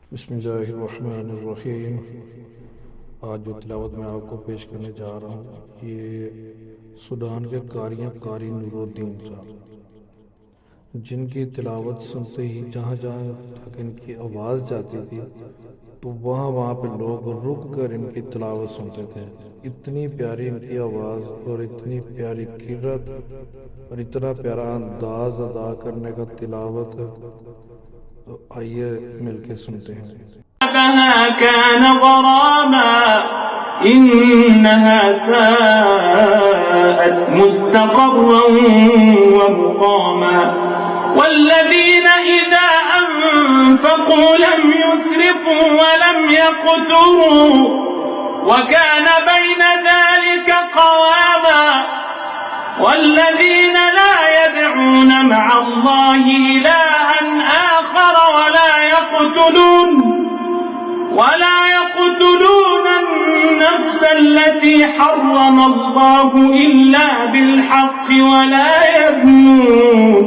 बिस्मिल्लाहिर्रहमानिर्रहीम। आज जो तिलावत मैं आपको पेश करने जा रहा हूँ ये सूडान के कारी नूरुद्दीन साहब, जिनकी तिलावत सुनते ही जहाँ जहाँ तक इनकी आवाज़ जाती थी तो वहाँ पे लोग रुक कर इनकी तिलावत सुनते थे। इतनी प्यारी इनकी आवाज़ और इतनी प्यारी किरत और इतना प्यारा अंदाज अदा करने का तिलावत, तो आइए मिलके सुनते हैं। كان غراما إنها ساءت مستقرا ومقاما والذين إذا أنفقوا لم يسرفوا ولم يقتروا وكان بين ذلك قواما والذين لا يدعون مع الله إلها آخر ولا يقتلون النفس التي حرم الله إلا بالحق ولا يزنون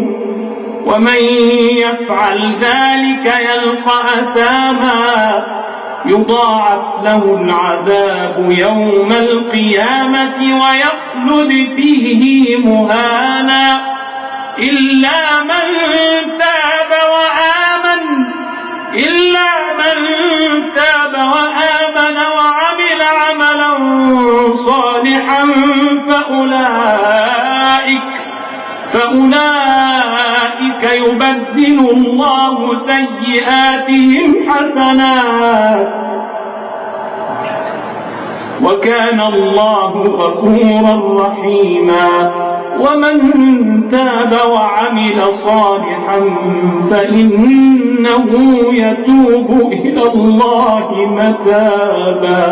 ومن يفعل ذلك يلقى أثاما يضاعف له العذاب يوم القيامة ويخلد فيه مهانا إلا من تاب وعمل عملا صالحا فأولئك يبدل الله سيئاتهم حسنات وكان الله غفورا رحيما ومن تاب وعمل صالحا فإنه يتوب إلى الله متابا.